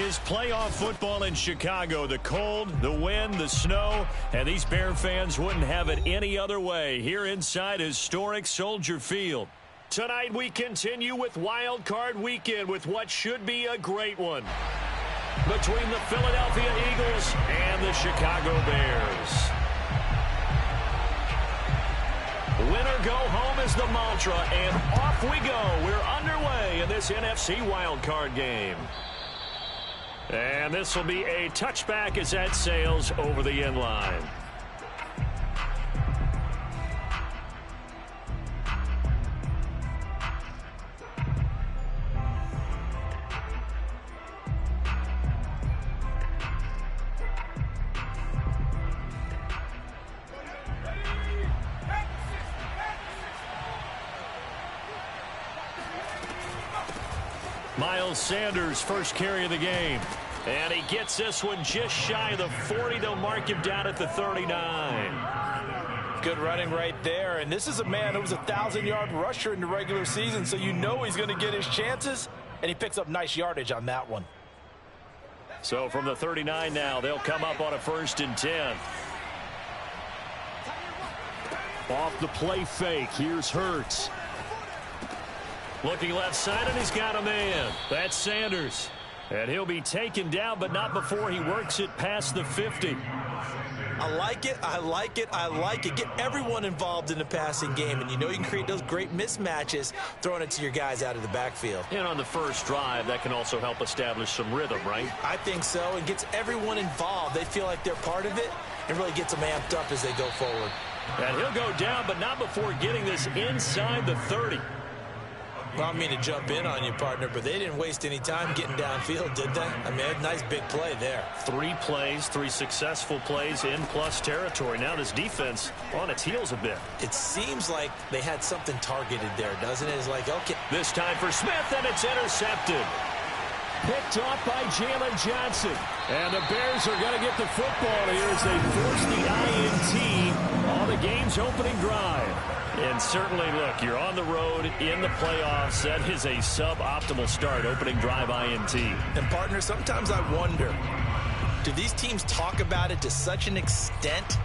is playoff football in Chicago. The cold, the wind, the snow, and these Bear fans wouldn't have it any other way here inside historic Soldier Field. Tonight we continue with Wild Card Weekend with what should be a great one between the Philadelphia Eagles and the Chicago Bears. Winner go home is the mantra, and off we go. We're underway in this NFC Wild Card game. And this will be a touchback as that sails over the end line. Miles Sanders, first carry of the game. And he gets this one just shy of the 40. They'll mark him down at the 39. Good running right there. And this is a man who was a 1,000-yard rusher in the regular season, so you know he's going to get his chances. And he picks up nice yardage on that one. So from the 39 now, they'll come up on a 1st and 10. Off the play fake, here's Hurts. Looking left side, and he's got a man. That's Sanders. And he'll be taken down, but not before he works it past the 50. I like it, I like it, I like it. Get everyone involved in the passing game, and you know you can create those great mismatches throwing it to your guys out of the backfield. And on the first drive, that can also help establish some rhythm, right? I think so. It gets everyone involved. They feel like they're part of it, and really gets them amped up as they go forward. And he'll go down, but not before getting this inside the 30. Well, I mean to jump in on you, partner, but they didn't waste any time getting downfield, did they? I mean, a nice big play there. 3 plays, 3 successful plays in plus territory. Now this defense on its heels a bit. It seems like they had something targeted there, doesn't it? It's like, okay. This time for Smith, and it's intercepted. Picked off by Jalen Johnson. And the Bears are going to get the football here as they force the INT on the game's opening drive. And certainly, look, you're on the road in the playoffs. That is a suboptimal start, opening drive INT. And, partner, sometimes I wonder, do these teams talk about it to such an extent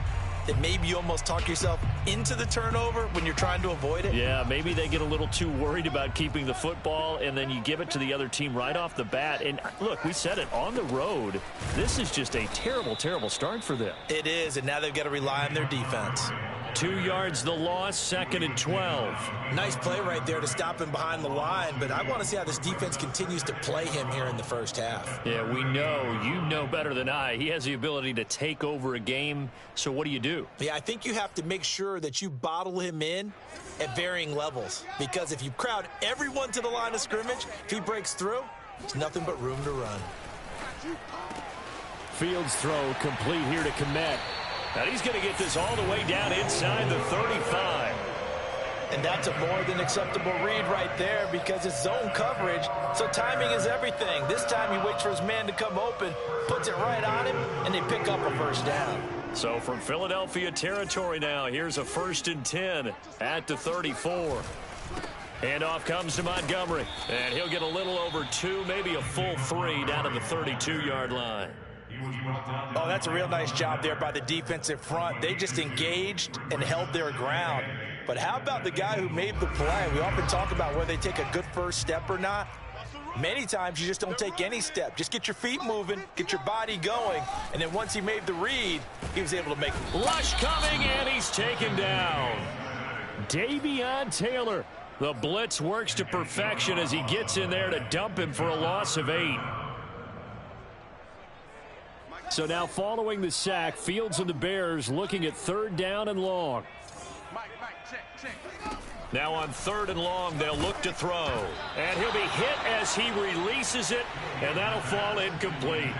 that maybe you almost talk yourself into the turnover when you're trying to avoid it? Yeah, maybe they get a little too worried about keeping the football, and then you give it to the other team right off the bat. And, look, we said it, on the road, this is just a terrible, terrible start for them. It is, and now they've got to rely on their defense. 2 yards the loss, 2nd and 12. Nice play right there to stop him behind the line, but I want to see how this defense continues to play him here in the first half. Yeah, we know. You know better than I. He has the ability to take over a game, so what do you do? Yeah, I think you have to make sure that you bottle him in at varying levels, because if you crowd everyone to the line of scrimmage, if he breaks through, there's nothing but room to run. Fields throw complete here to Komet. And he's going to get this all the way down inside the 35. And that's a more than acceptable read right there because it's zone coverage, so timing is everything. This time he waits for his man to come open, puts it right on him, and they pick up a first down. So from Philadelphia territory now, here's a 1st and 10 at the 34. Handoff comes to Montgomery, and he'll get a little over 2, maybe a full 3 down to the 32-yard line. Oh, that's a real nice job there by the defensive front. They just engaged and held their ground. But how about the guy who made the play? We often talk about whether they take a good first step or not. Many times you just don't take any step. Just get your feet moving, get your body going, and then once he made the read, he was able to make it. Lush coming, and he's taken down. Davion Taylor. The blitz works to perfection as he gets in there to dump him for a loss of 8. So now following the sack, Fields and the Bears looking at 3rd down and long. Now on 3rd and long, they'll look to throw. And he'll be hit as he releases it, and that'll fall incomplete.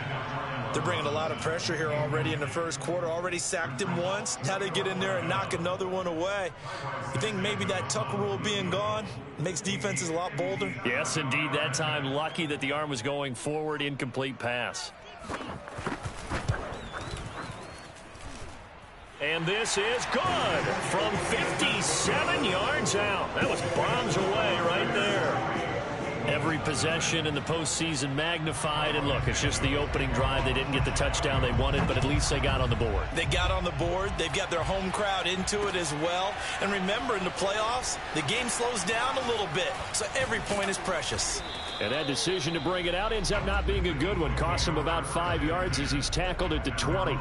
They're bringing a lot of pressure here already in the first quarter. Already sacked him once. Now they get in there and knock another one away. You think maybe that Tucker rule being gone makes defenses a lot bolder? Yes, indeed. That time, lucky that the arm was going forward. Incomplete pass. And this is good from 57 yards out. That was bombs away right there. Every possession in the postseason magnified. And look, it's just the opening drive. They didn't get the touchdown they wanted, but at least they got on the board. They got on the board. They've got their home crowd into it as well. And remember, in the playoffs, the game slows down a little bit. So every point is precious. And that decision to bring it out ends up not being a good one. Cost him about 5 yards as he's tackled at the 20.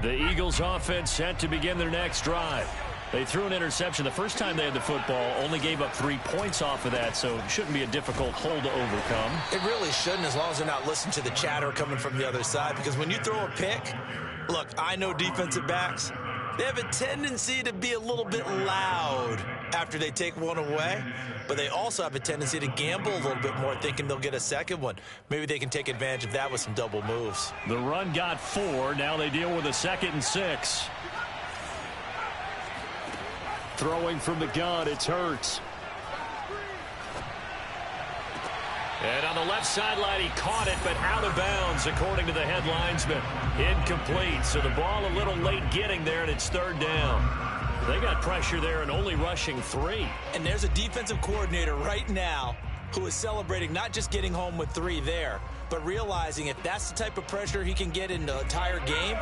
The Eagles offense set to begin their next drive. They threw an interception the first time they had the football, only gave up 3 points off of that, so it shouldn't be a difficult hole to overcome. It really shouldn't, as long as they're not listening to the chatter coming from the other side, because when you throw a pick, look, I know defensive backs, they have a tendency to be a little bit loud after they take one away, but they also have a tendency to gamble a little bit more, thinking they'll get a second one. Maybe they can take advantage of that with some double moves. The run got 4. Now they deal with a 2nd and 6. Throwing from the gun, it's Hurts. And on the left sideline, he caught it, but out of bounds, according to the head linesman. Incomplete, so the ball a little late getting there, and it's 3rd down. They got pressure there and only rushing 3. And there's a defensive coordinator right now who is celebrating not just getting home with 3 there, but realizing if that's the type of pressure he can get in the entire game,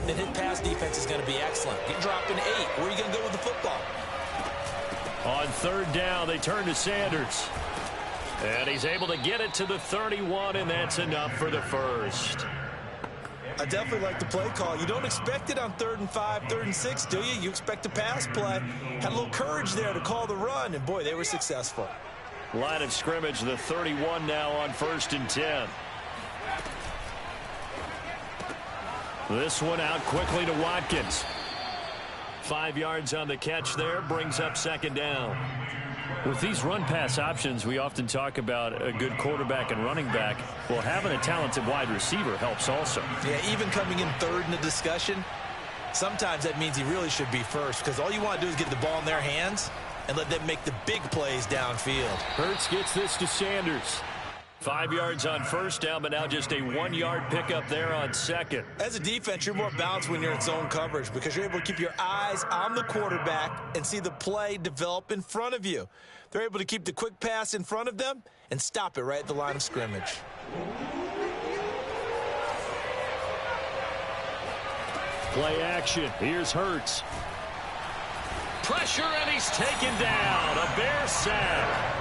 then his pass defense is going to be excellent. Get dropping 8. Where are you going to go with the football? On 3rd down, they turn to Sanders. And he's able to get it to the 31, and that's enough for the first. I definitely like the play call. You don't expect it on 3rd and 5, 3rd and 6, do you? You expect a pass play. Had a little courage there to call the run, and boy, they were successful. Line of scrimmage, the 31 now on 1st and 10. This one out quickly to Watkins. 5 yards on the catch there, brings up 2nd down. With these run-pass options, we often talk about a good quarterback and running back. Well, having a talented wide receiver helps also. Yeah, even coming in 3rd in the discussion, sometimes that means he really should be first, because all you want to do is get the ball in their hands and let them make the big plays downfield. Hurts gets this to Sanders. 5 yards on 1st down, but now just a 1-yard pickup there on 2nd. As a defense, you're more balanced when you're in zone coverage because you're able to keep your eyes on the quarterback and see the play develop in front of you. They're able to keep the quick pass in front of them and stop it right at the line of scrimmage. Play action. Here's Hurts. Pressure, and he's taken down. A Bear sack.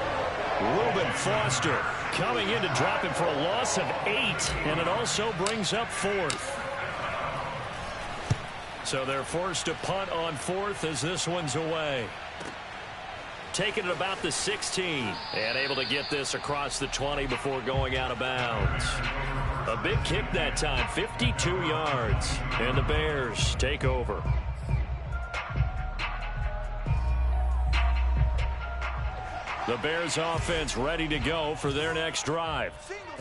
Reuben Foster coming in to drop him for a loss of 8, and it also brings up 4th. So they're forced to punt on 4th as this one's away. Taking it about the 16, and able to get this across the 20 before going out of bounds. A big kick that time, 52 yards, and the Bears take over. The Bears offense ready to go for their next drive.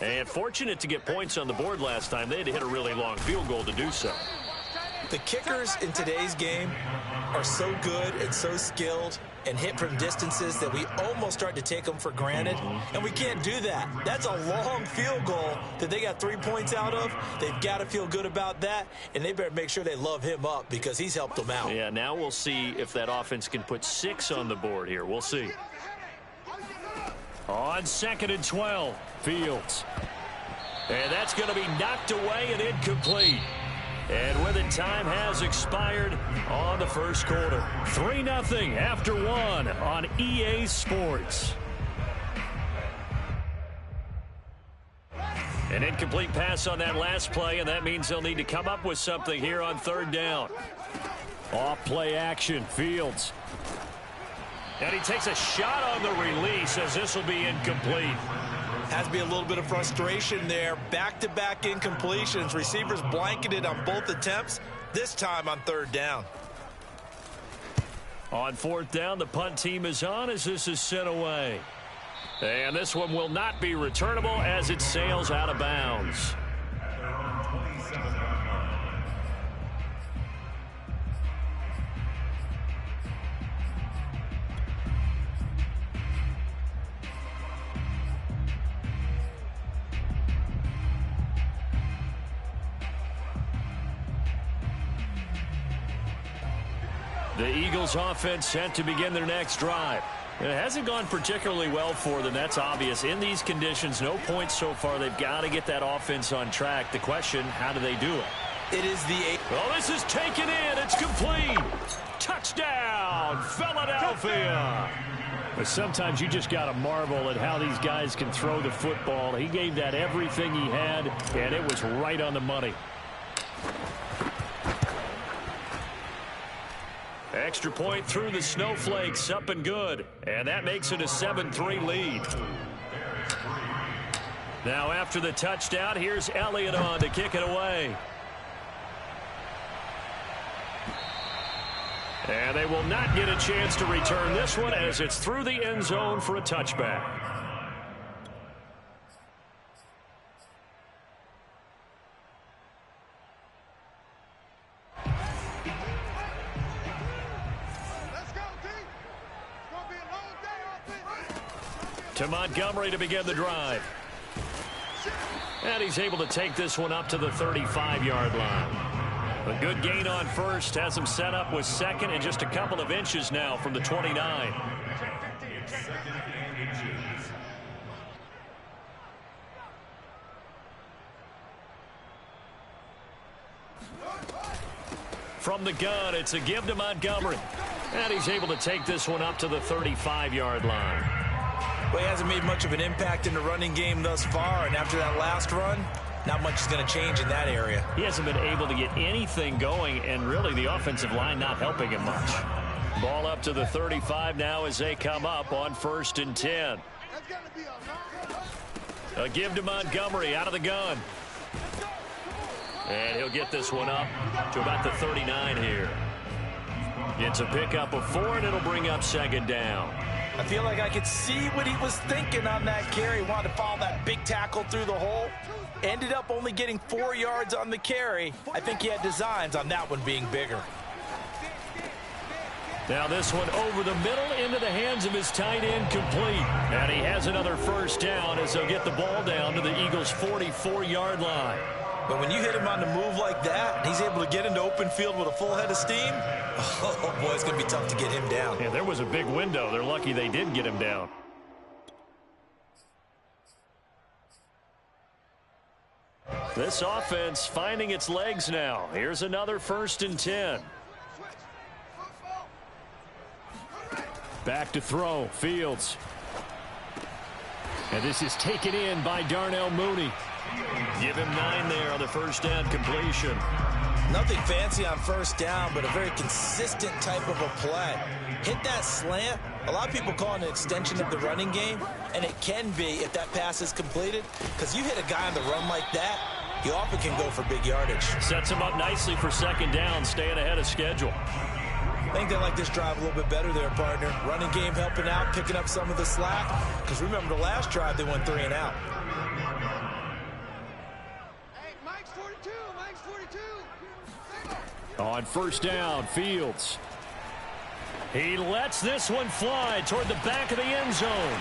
And fortunate to get points on the board last time. They had to hit a really long field goal to do so. The kickers in today's game are so good and so skilled and hit from distances that we almost start to take them for granted. And we can't do that. That's a long field goal that they got 3 points out of. They've got to feel good about that, and they better make sure they love him up because he's helped them out. Yeah, now we'll see if that offense can put 6 on the board here. We'll see. On 2nd and 12, Fields. And that's going to be knocked away and incomplete. And with it, time has expired on the first quarter. 3-0 after 1 on EA Sports. An incomplete pass on that last play, and that means they'll need to come up with something here on 3rd down. Off play action, Fields. And he takes a shot on the release as this will be incomplete. Has to be a little bit of frustration there. Back-to-back incompletions. Receivers blanketed on both attempts, this time on 3rd down. On 4th down, the punt team is on as this is sent away. And this one will not be returnable as it sails out of bounds. The Eagles offense set to begin their next drive. It hasn't gone particularly well for them. That's obvious. In these conditions, no points so far. They've got to get that offense on track. The question, how do they do it? It is the eight. Well, this is taken in. It's complete. Touchdown, Philadelphia. But sometimes you just got to marvel at how these guys can throw the football. He gave that everything he had, and it was right on the money. Extra point through the snowflakes, up and good. And that makes it a 7-3 lead. Now after the touchdown, here's Elliott on to kick it away. And they will not get a chance to return this one as it's through the end zone for a touchback. To Montgomery to begin the drive. And he's able to take this one up to the 35-yard line. A good gain on first has him set up with second and just a couple of inches now from the 29. From the gun, it's a give to Montgomery. And he's able to take this one up to the 35-yard line. Well, he hasn't made much of an impact in the running game thus far, and after that last run, not much is going to change in that area. He hasn't been able to get anything going, and really the offensive line not helping him much. Ball up to the 35 now as they come up on 1st and 10. A give to Montgomery out of the gun. And he'll get this one up to about the 39 here. It's a pickup of 4, and it'll bring up 2nd down. I feel like I could see what he was thinking on that carry. He wanted to follow that big tackle through the hole. Ended up only getting 4 yards on the carry. I think he had designs on that one being bigger. Now this one over the middle into the hands of his tight end, complete. And he has another 1st down as they'll get the ball down to the Eagles' 44-yard line. But when you hit him on the move like that, and he's able to get into open field with a full head of steam, oh boy, it's going to be tough to get him down. Yeah, there was a big window. They're lucky they did get him down. This offense finding its legs now. Here's another 1st and 10. Back to throw, Fields. And this is taken in by Darnell Mooney. Give him 9 there on the 1st down completion. Nothing fancy on 1st down, but a very consistent type of a play. Hit that slant. A lot of people call it an extension of the running game, and it can be if that pass is completed, because you hit a guy on the run like that, you often can go for big yardage. Sets him up nicely for 2nd down, staying ahead of schedule. I think they like this drive a little bit better there, partner. Running game helping out, picking up some of the slack, because remember the last drive they went 3 and out. On 1st down, Fields. He lets this one fly toward the back of the end zone.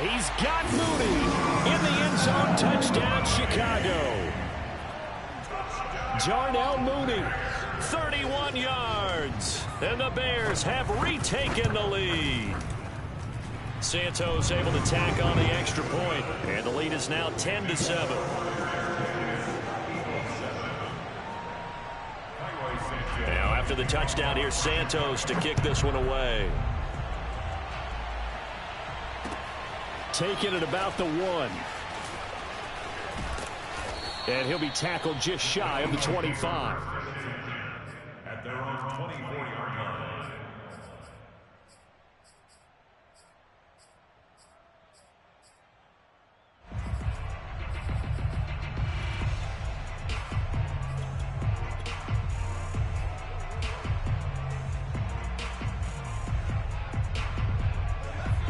He's got Mooney in the end zone. Touchdown, Chicago. Darnell Mooney, 31 yards. And the Bears have retaken the lead. Santos able to tack on the extra point, and the lead is now 10-7. Now after the touchdown, here's Santos to kick this one away. Taking it about the 1. And he'll be tackled just shy of the 25. At their own 24-yard line.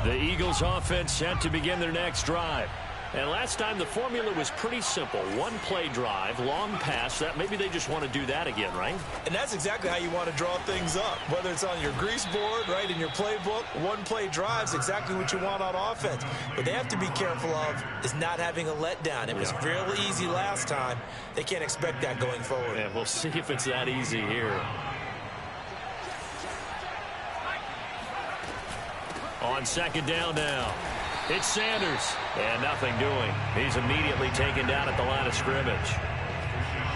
The Eagles offense set to begin their next drive. And last time the formula was pretty simple. 1-play drive, long pass. That maybe they just want to do that again, right? And that's exactly how you want to draw things up. Whether it's on your grease board, right, in your playbook, 1-play drive's exactly what you want on offense. What they have to be careful of is not having a letdown. It was real easy last time. They can't expect that going forward. Yeah, we'll see if it's that easy here. On second down now. It's Sanders. And nothing doing. He's immediately taken down at the line of scrimmage.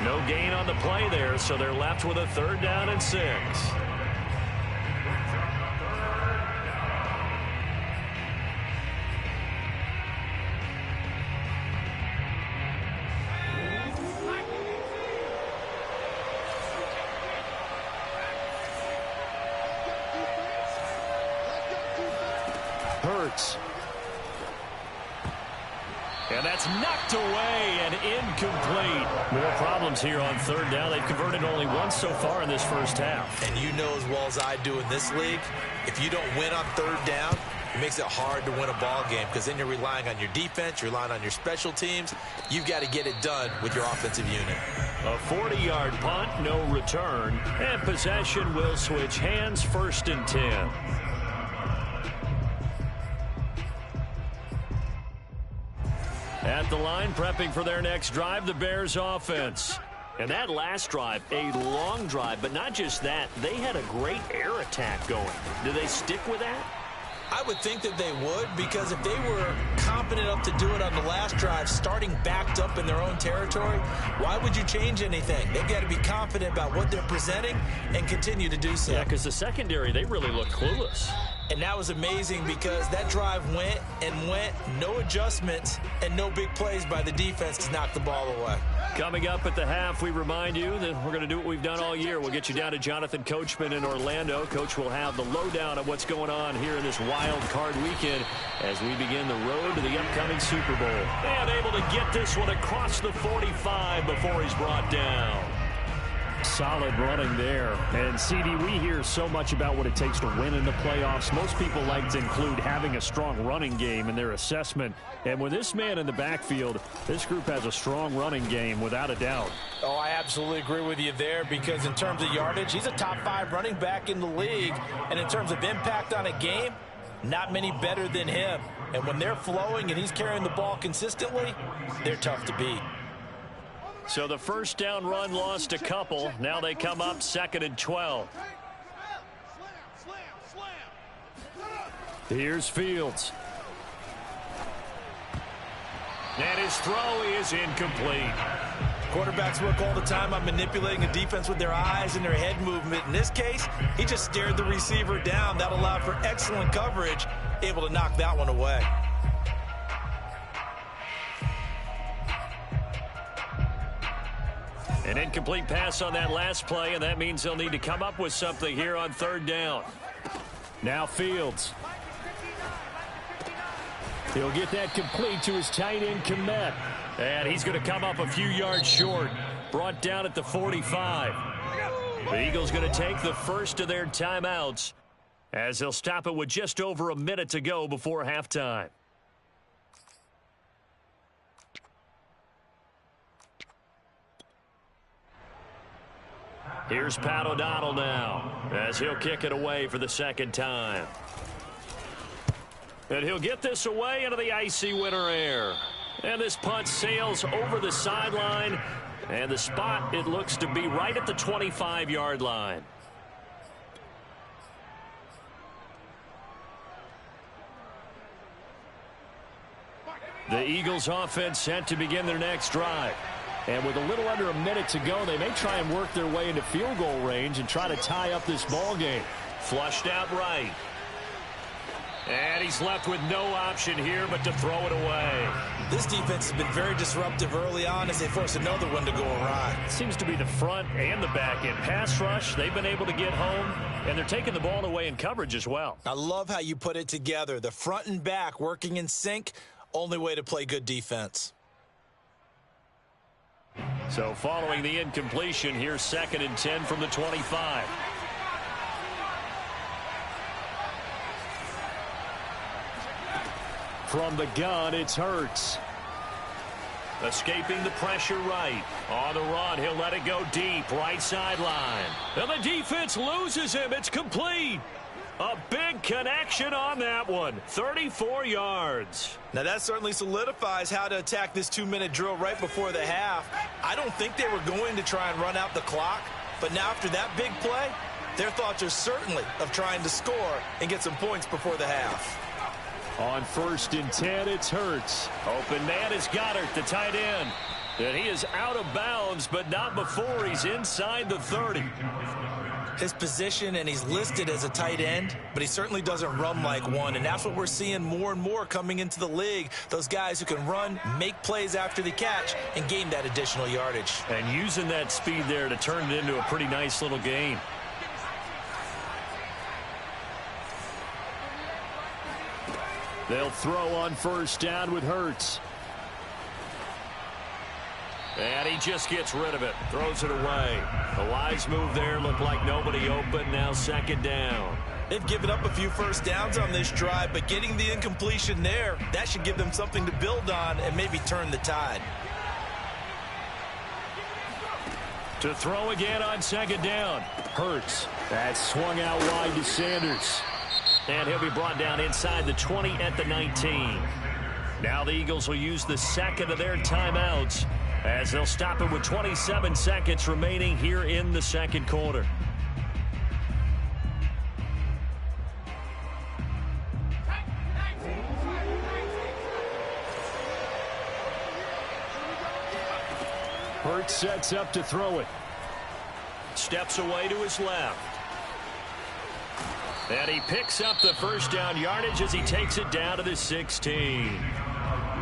No gain on the play there, so they're left with a 3rd down and 6. Hurts. And that's knocked away and incomplete. More problems here on 3rd down. They've converted only once so far in this first half. And you know as well as I do in this league, if you don't win on 3rd down, it makes it hard to win a ball game because then you're relying on your defense, you're relying on your special teams. You've got to get it done with your offensive unit. A 40-yard punt, no return, and possession will switch hands, 1st and 10. At the line, prepping for their next drive, the Bears offense. And that last drive, a long drive, but not just that. They had a great air attack going. Do they stick with that? I would think that they would, because if they were confident enough to do it on the last drive, starting backed up in their own territory, why would you change anything? They've got to be confident about what they're presenting and continue to do so. Yeah, because the secondary, they really look clueless. And that was amazing because that drive went and went, no adjustments and no big plays by the defense to knock the ball away. Coming up at the half, we remind you that we're going to do what we've done all year. We'll get you down to Jonathan Coachman in Orlando. Coach will have the lowdown of what's going on here in this wild card weekend as we begin the road to the upcoming Super Bowl. And able to get this one across the 45 before he's brought down. Solid running there. And, CD, we hear so much about what it takes to win in the playoffs. Most people like to include having a strong running game in their assessment. And with this man in the backfield, this group has a strong running game without a doubt. Oh, I absolutely agree with you there because in terms of yardage, he's a top 5 running back in the league. And in terms of impact on a game, not many better than him. And when they're flowing and he's carrying the ball consistently, they're tough to beat. So the first down run lost a couple. Now they come up 2nd and 12. Here's Fields. And his throw is incomplete. Quarterbacks work all the time on manipulating a defense with their eyes and their head movement. In this case, he just stared the receiver down. That allowed for excellent coverage, able to knock that one away. An incomplete pass on that last play, and that means they'll need to come up with something here on 3rd down. Now Fields. He'll get that complete to his tight end, Kmet. And he's going to come up a few yards short. Brought down at the 45. The Eagles going to take the first of their timeouts as they'll stop it with just over a minute to go before halftime. Here's Pat O'Donnell now as he'll kick it away for the 2nd time. And he'll get this away into the icy winter air. And this punt sails over the sideline. And the spot, it looks to be right at the 25-yard line. The Eagles offense set to begin their next drive. And with a little under a minute to go, they may try and work their way into field goal range and try to tie up this ball game. Flushed out right. And he's left with no option here but to throw it away. This defense has been very disruptive early on as they force another one to go awry. Seems to be the front and the back end. Pass rush, they've been able to get home, and they're taking the ball away in coverage as well. I love how you put it together. The front and back working in sync, only way to play good defense. So following the incompletion, here's 2nd and 10 from the 25. From the gun, it's Hurts. Escaping the pressure right. On the run, he'll let it go deep, right sideline. And the defense loses him. It's complete. A big connection on that one. 34 yards. Now that certainly solidifies how to attack this 2-minute drill right before the half. I don't think they were going to try and run out the clock, but now after that big play, their thoughts are certainly of trying to score and get some points before the half. On 1st and 10, it's Hurts. Open man is Goddard, the tight end. And he is out of bounds, but not before he's inside the 30. His position, and he's listed as a tight end, but he certainly doesn't run like one, and that's what we're seeing more and more coming into the league. Those guys who can run, make plays after the catch, and gain that additional yardage. And using that speed there to turn it into a pretty nice little gain. They'll throw on 1st down with Hurts. And he just gets rid of it. Throws it away. A wise move there. Looked like nobody open. Now 2nd down. They've given up a few first downs on this drive, but getting the incompletion there, that should give them something to build on and maybe turn the tide. To throw again on 2nd down. Hurts. That swung out wide to Sanders. And he'll be brought down inside the 20 at the 19. Now the Eagles will use the 2nd of their timeouts as they'll stop it with 27 seconds remaining here in the 2nd quarter. Hurts sets up to throw it. Steps away to his left. And he picks up the 1st down yardage as he takes it down to the 16.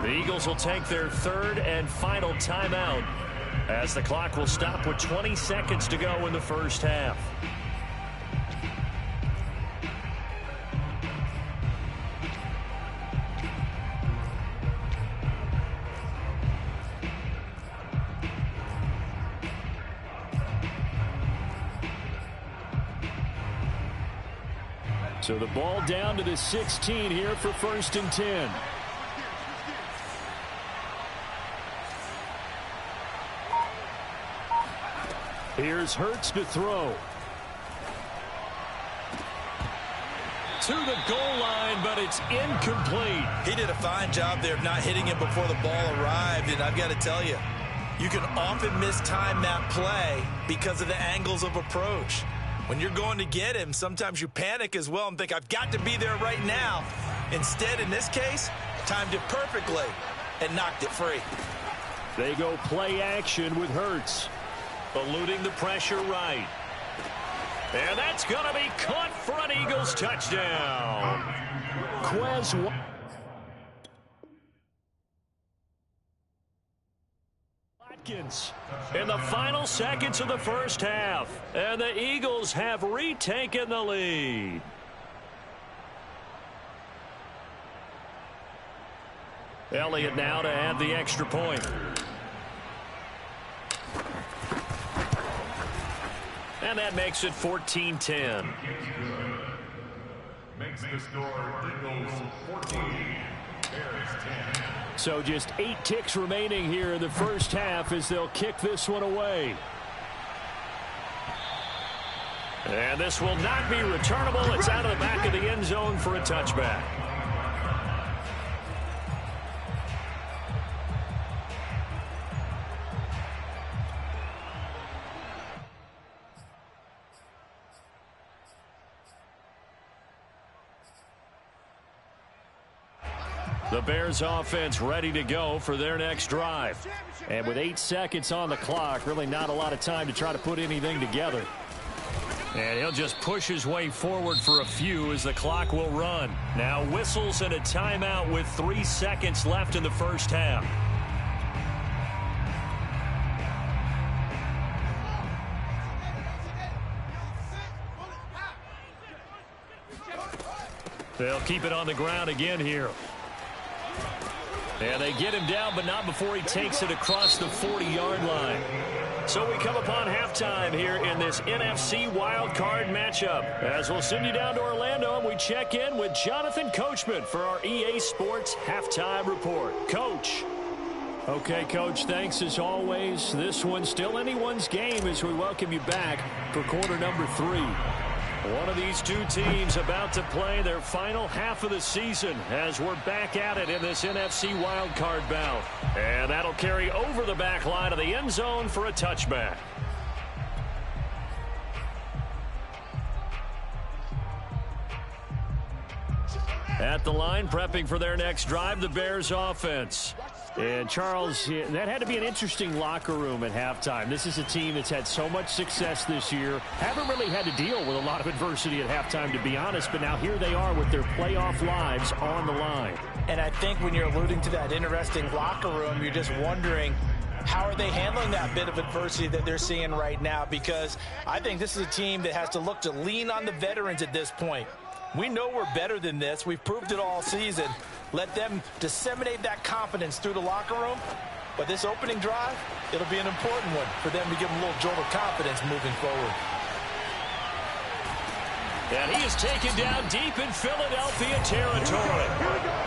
The Eagles will take their 3rd and final timeout as the clock will stop with 20 seconds to go in the 1st half. So the ball down to the 16 here for 1st and 10. Here's Hurts to throw. To the goal line, but it's incomplete. He did a fine job there of not hitting him before the ball arrived, and I've got to tell you, you can often mistime that play because of the angles of approach. When you're going to get him, sometimes you panic as well and think, I've got to be there right now. Instead, in this case, timed it perfectly and knocked it free. They go play action with Hurts. Eluding the pressure right. And that's going to be caught for an Eagles touchdown. Quez. In the final seconds of the 1st half, and the Eagles have retaken the lead. Elliott now to add the extra point. And that makes it 14-10. Makes the score Eagles 14, Bears 10. So just 8 ticks remaining here in the 1st half as they'll kick this one away. And this will not be returnable. It's out of the back of the end zone for a touchback. The Bears offense ready to go for their next drive. And with 8 seconds on the clock, really not a lot of time to try to put anything together. And he'll just push his way forward for a few as the clock will run. Now whistles and a timeout with 3 seconds left in the 1st half. They'll keep it on the ground again here. And they get him down, but not before he takes it across the 40-yard line. So we come upon halftime here in this NFC wildcard matchup. As we'll send you down to Orlando, and we check in with Jonathan Coachman for our EA Sports Halftime Report. Coach. Okay, Coach, thanks as always. This one's still anyone's game as we welcome you back for quarter number 3. One of these two teams about to play their final half of the season as we're back at it in this NFC wildcard bout. And that'll carry over the back line of the end zone for a touchback. At the line, prepping for their next drive, the Bears offense. And, Charles, that had to be an interesting locker room at halftime. This is a team that's had so much success this year. Haven't really had to deal with a lot of adversity at halftime, to be honest. But now here they are with their playoff lives on the line. And I think when you're alluding to that interesting locker room, you're just wondering, how are they handling that bit of adversity that they're seeing right now? Because I think this is a team that has to look to lean on the veterans at this point. We know we're better than this. We've proved it all season. Let them disseminate that confidence through the locker room. But this opening drive, it'll be an important one for them to give them a little jolt of confidence moving forward. And he is taken down deep in Philadelphia territory.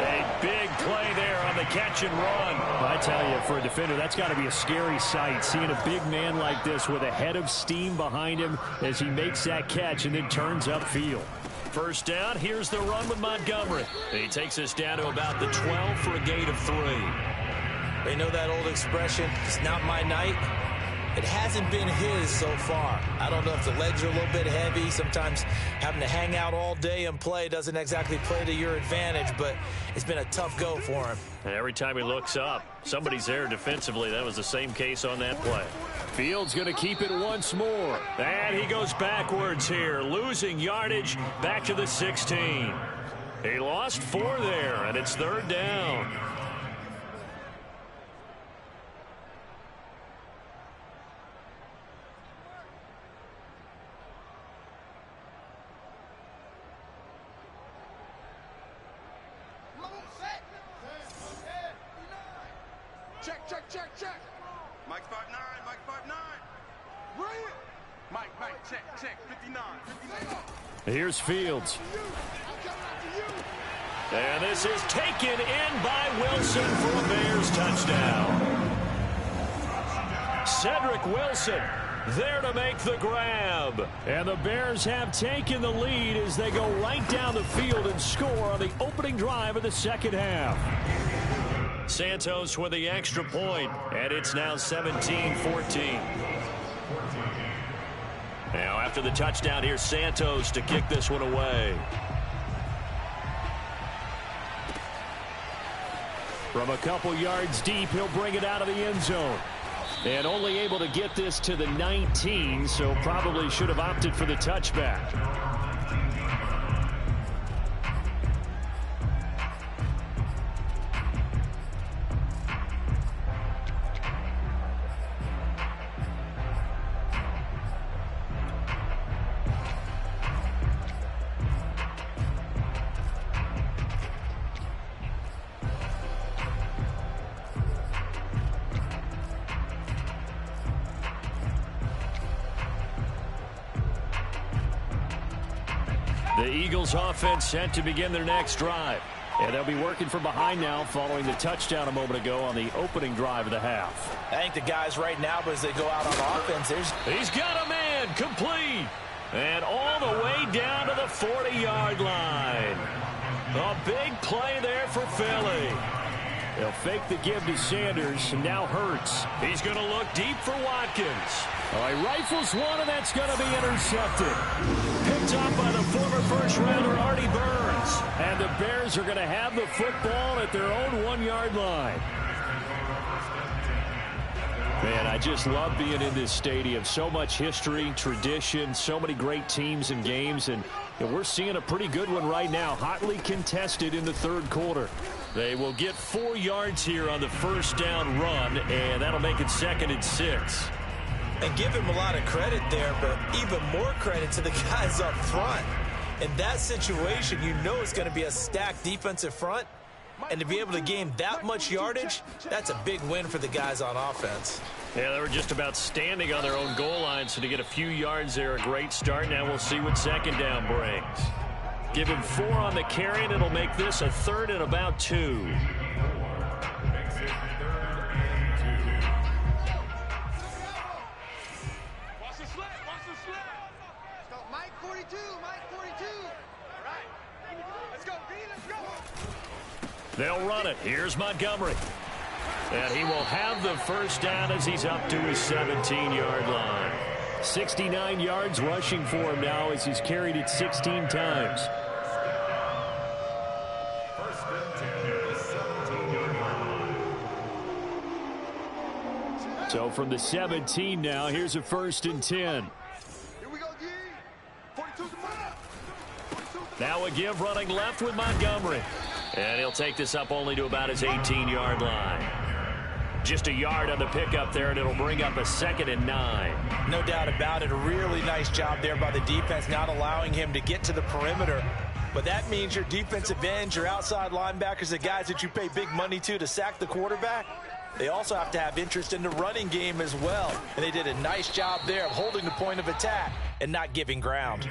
A big play there on the catch and run. I tell you, for a defender, that's got to be a scary sight, seeing a big man like this with a head of steam behind him as he makes that catch and then turns upfield. First down, here's the run with Montgomery. He takes us down to about the 12 for a gain of 3. They know that old expression, it's not my night. It hasn't been his so far. I don't know if the legs are a little bit heavy. Sometimes having to hang out all day and play doesn't exactly play to your advantage, but it's been a tough go for him. And every time he looks up, somebody's there defensively. That was the same case on that play. Fields going to keep it once more. And he goes backwards here, losing yardage back to the 16. He lost 4 there, and it's 3rd down. Check. Mike 5'9", Mike 5'9". Bring it. Mike, check, 59. Here's Fields. And this is taken in by Wilson for a Bears touchdown. Cedric Wilson there to make the grab. And the Bears have taken the lead as they go right down the field and score on the opening drive of the second half. Santos with the extra point, and it's now 17-14. Now after the touchdown, here's Santos to kick this one away. From a couple yards deep, he'll bring it out of the end zone. And only able to get this to the 19, so probably should have opted for the touchback. The Eagles offense set to begin their next drive. And they'll be working from behind now following the touchdown a moment ago on the opening drive of the half. I think the guys right now, as they go out on offense, he's got a man complete. And all the way down to the 40-yard line. A big play there for Philly. They'll fake the give to Sanders, and now Hurts. He's going to look deep for Watkins. Oh, he rifles one, and that's going to be intercepted. Picked up by the former first-rounder Artie Burns. And the Bears are going to have the football at their own 1-yard line. Man, I just love being in this stadium. So much history, tradition, so many great teams and games, and we're seeing a pretty good one right now, hotly contested in the third quarter. They will get 4 yards here on the first down run, and that'll make it 2nd and 6. And give him a lot of credit there, but even more credit to the guys up front. In that situation, you know it's going to be a stacked defensive front. And to be able to gain that much yardage, that's a big win for the guys on offense. Yeah, they were just about standing on their own goal line, so to get a few yards there, a great start. Now we'll see what second down brings. Give him 4 on the carry, and it'll make this a 3rd and about 2. They'll run it. Here's Montgomery. And he will have the first down as he's up to his 17-yard line. 69 yards rushing for him now as he's carried it 16 times. So from the 17 now, here's a 1st and 10. Now a give running left with Montgomery. And he'll take this up only to about his 18-yard line. Just a yard on the pickup there, and it'll bring up a 2nd and 9. No doubt about it. A really nice job there by the defense, not allowing him to get to the perimeter. But that means your defensive ends, your outside linebackers, the guys that you pay big money to sack the quarterback, they also have to have interest in the running game as well. And they did a nice job there of holding the point of attack and not giving ground.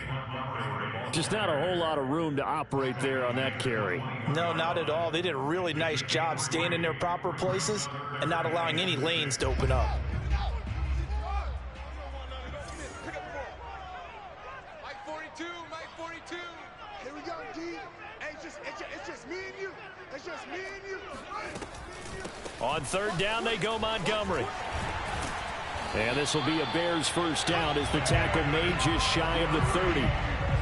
Just not a whole lot of room to operate there on that carry. No, not at all. They did a really nice job staying in their proper places and not allowing any lanes to open up. Mike 42, Mike 42. Here we go, D. Hey, it's just me and you. It's just me and you. On 3rd down, they go Montgomery. And this will be a Bears 1st down as the tackle made just shy of the 30.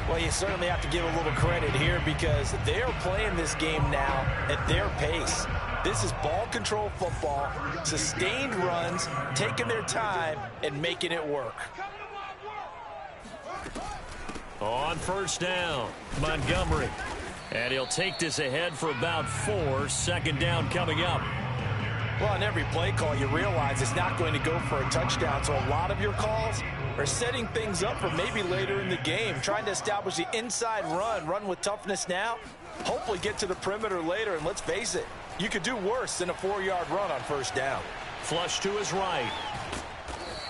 Well, you certainly have to give a little credit here because they're playing this game now at their pace. This is ball control football, sustained runs, taking their time, and making it work. On 1st down, Montgomery. And he'll take this ahead for about 4. 2nd down coming up. Well, on every play call, you realize it's not going to go for a touchdown, so a lot of your calls are setting things up for maybe later in the game, trying to establish the inside run with toughness now, hopefully get to the perimeter later, and let's face it, you could do worse than a 4-yard run on 1st down. Flush to his right.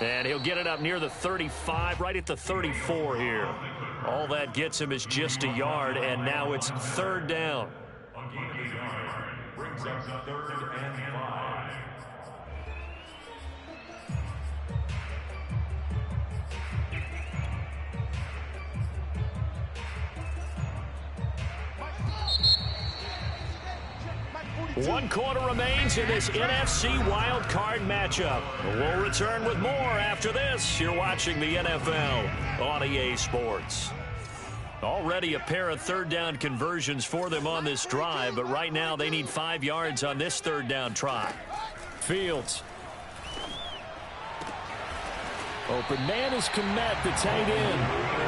And he'll get it up near the 35, right at the 34 here. All that gets him is just a yard, and now it's 3rd down. Brings up 3rd and 5. One quarter remains in this NFC wildcard matchup. We'll return with more after this. You're watching the NFL on EA Sports. Already a pair of 3rd down conversions for them on this drive, but right now they need 5 yards on this 3rd down try. Fields. Open man is Kmet, the tight end.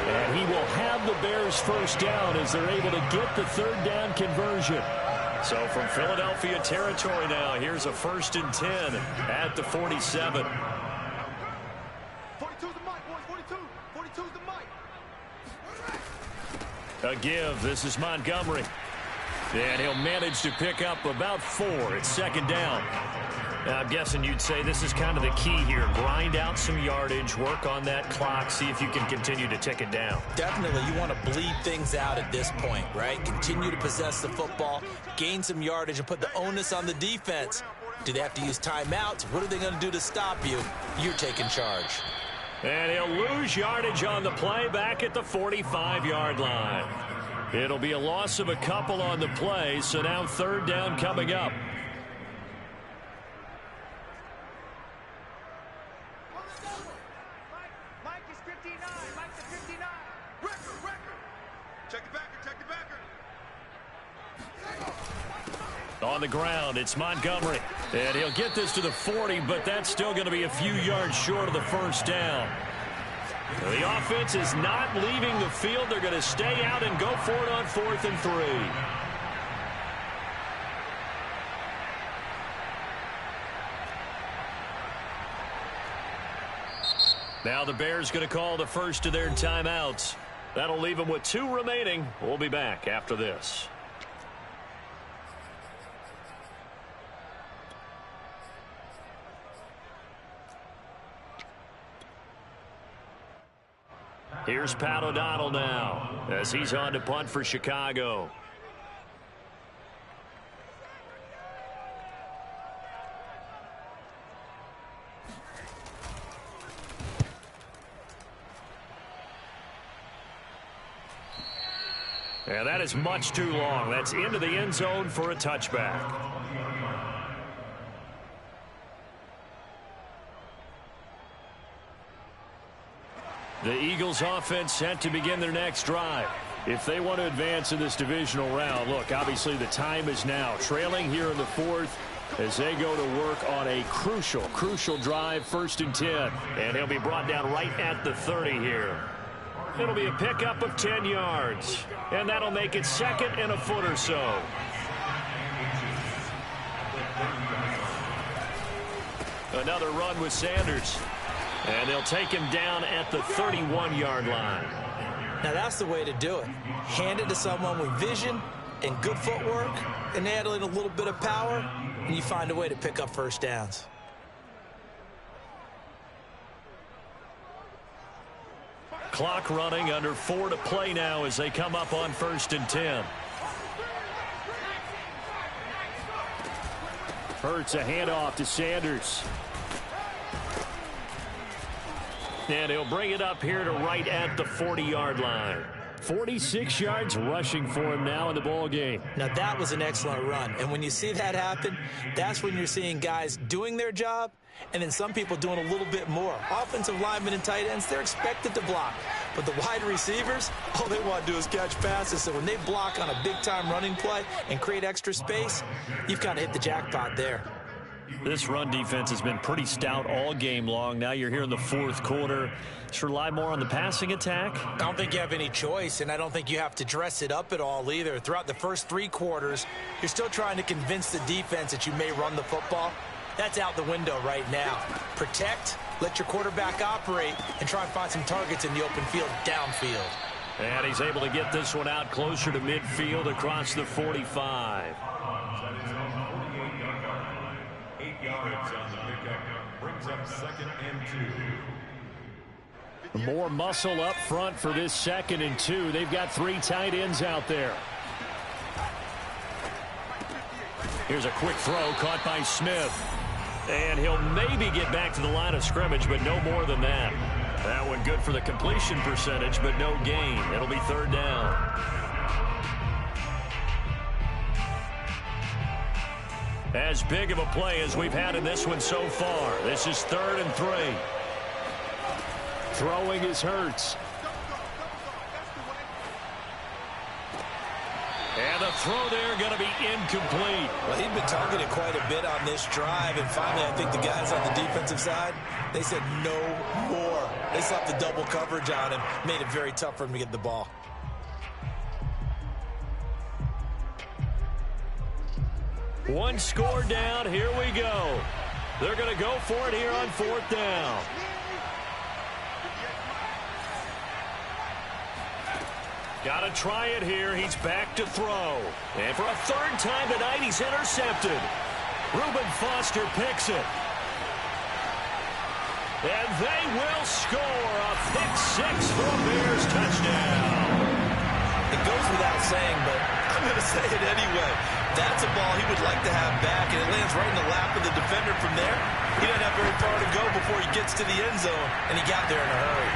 And he will have the Bears 1st down as they're able to get the 3rd down conversion. So from Philadelphia territory now, here's a 1st and 10 at the 47. 42's the mic, boys. 42's the mic. A give. This is Montgomery. And he'll manage to pick up about 4. It's 2nd down. Now, I'm guessing you'd say this is kind of the key here. Grind out some yardage, work on that clock, see if you can continue to tick it down. Definitely, you want to bleed things out at this point, right? Continue to possess the football, gain some yardage, and put the onus on the defense. Do they have to use timeouts? What are they going to do to stop you? You're taking charge. And he'll lose yardage on the play back at the 45-yard line. It'll be a loss of a couple on the play, so now 3rd down coming up. On the ground, it's Montgomery. And he'll get this to the 40, but that's still going to be a few yards short of the 1st down. The offense is not leaving the field. They're going to stay out and go for it on 4th and 3. Now the Bears going to call the first of their timeouts. That'll leave them with 2 remaining. We'll be back after this. Here's Pat O'Donnell now as he's on to punt for Chicago. And that is much too long. That's into the end zone for a touchback. The Eagles offense set to begin their next drive. If they want to advance in this divisional round, look, obviously the time is now. Trailing here in the 4th, as they go to work on a crucial drive, 1st and 10. And he'll be brought down right at the 30 here. It'll be a pickup of 10 yards. And that'll make it 2nd and a foot or so. Another run with Sanders. And they'll take him down at the 31-yard line. Now that's the way to do it. Hand it to someone with vision and good footwork, and add in a little bit of power, and you find a way to pick up 1st downs. Clock running, under 4 to play now as they come up on 1st and 10. Hurts a handoff to Sanders. And he'll bring it up here to right at the 40-yard line. 46 yards rushing for him now in the ball game. Now that was an excellent run, and when you see that happen, that's when you're seeing guys doing their job, and then some people doing a little bit more. Offensive linemen and tight ends, they're expected to block, but the wide receivers, all they want to do is catch passes. So when they block on a big-time running play and create extra space, you've kind of hit the jackpot there. This run defense has been pretty stout all game long. Now you're here in the 4th quarter. Just rely more on the passing attack? I don't think you have any choice, and I don't think you have to dress it up at all either. Throughout the first 3 quarters, you're still trying to convince the defense that you may run the football. That's out the window right now. Protect, let your quarterback operate, and try and find some targets in the open field, downfield. And he's able to get this one out closer to midfield across the 45. 8 yards on the pickup. Brings up 2nd and 2. More muscle up front for this 2nd and 2. They've got 3 tight ends out there. Here's a quick throw caught by Smith. And he'll maybe get back to the line of scrimmage, but no more than that. That one good for the completion percentage, but no gain. It'll be 3rd down. As big of a play as we've had in this one so far. This is 3rd and 3. Throwing is Hurts. And the throw there going to be incomplete. Well, he'd been targeted quite a bit on this drive, and finally I think the guys on the defensive side, they said no more. They slapped the double coverage on him, made it very tough for him to get the ball. One score down. Here we go. They're going to go for it here on 4th down. Got to try it here. He's back to throw. And for a 3rd time tonight, he's intercepted. Reuben Foster picks it. And they will score a pick 6 for a Bears touchdown. It goes without saying, but I'm going to say it anyway. That's a ball he would like to have back, and it lands right in the lap of the defender from there. He doesn't have very far to go before he gets to the end zone, and he got there in a hurry.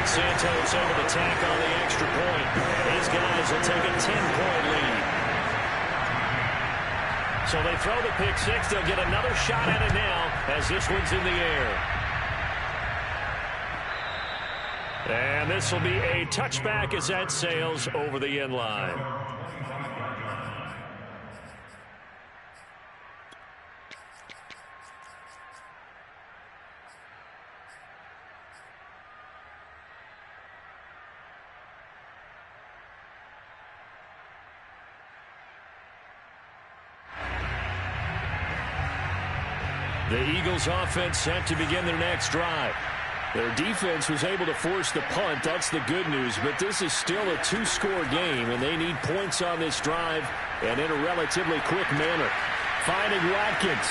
Santos able to tack on the extra point. These guys will take a 10-point lead. So they throw the pick 6. They'll get another shot at it now as this one's in the air. And this will be a touchback as that sails over the end line. The Eagles offense set to begin their next drive. Their defense was able to force the punt. That's the good news. But this is still a 2-score game, and they need points on this drive and in a relatively quick manner. Finding Watkins.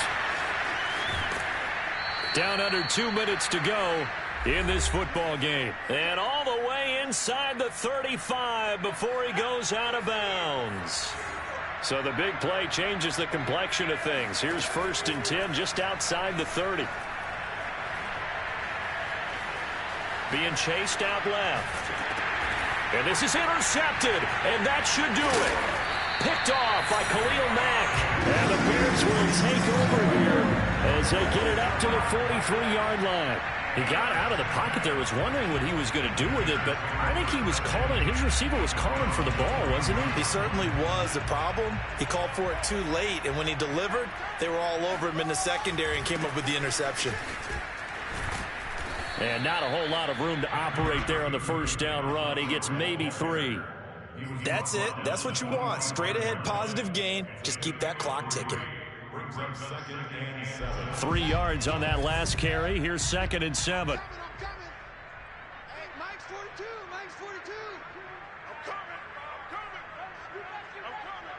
Down under 2 minutes to go in this football game. And all the way inside the 35 before he goes out of bounds. So the big play changes the complexion of things. Here's 1st and 10 just outside the 30. Being chased out left. And this is intercepted, and that should do it. Picked off by Khalil Mack. And the Bears will take over here as they get it up to the 43-yard line. He got out of the pocket there, was wondering what he was going to do with it, but I think he was calling, his receiver was calling for the ball, wasn't he? He certainly was. The problem, he called for it too late, and when he delivered, they were all over him in the secondary and came up with the interception. And not a whole lot of room to operate there on the first down run. He gets maybe 3. That's it. That's what you want. Straight ahead positive gain. Just keep that clock ticking. Brings up 2nd and 7. 3 yards on that last carry. Here's 2nd and 7. Hey, Mike's 42. Mike's 42. I'm coming. I'm coming. I'm coming.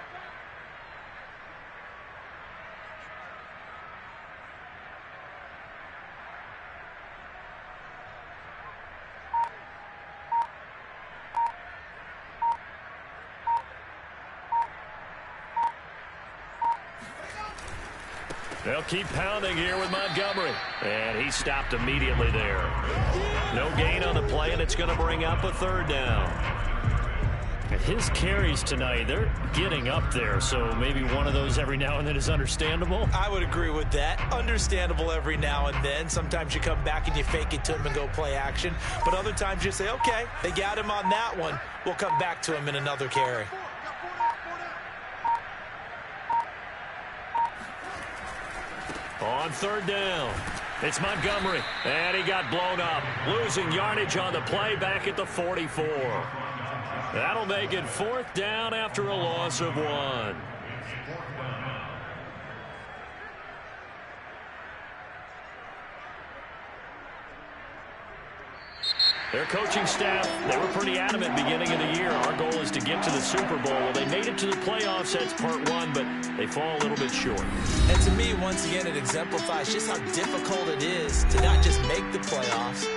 They'll keep pounding here with Montgomery. And he stopped immediately there. No gain on the play, and it's going to bring up a 3rd down. And his carries tonight, they're getting up there, so maybe one of those every now and then is understandable. I would agree with that. Understandable every now and then. Sometimes you come back and you fake it to him and go play action. But other times you say, okay, they got him on that one. We'll come back to him in another carry. On 3rd down, it's Montgomery, and he got blown up. Losing yardage on the play back at the 44. That'll make it 4th down after a loss of 1. Their coaching staff, they were pretty adamant beginning of the year. Our goal is to get to the Super Bowl. Well, they made it to the playoffs. That's part 1, but they fall a little bit short. And to me, once again, it exemplifies just how difficult it is to not just make the playoffs,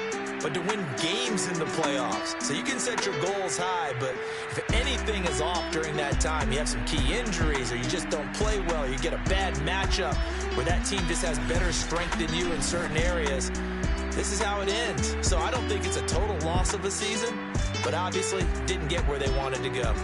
but to win games in the playoffs. So you can set your goals high, but if anything is off during that time, you have some key injuries or you just don't play well, you get a bad matchup where that team just has better strength than you in certain areas, this is how it ends. So I don't think it's a total loss of a season, but obviously didn't get where they wanted to go.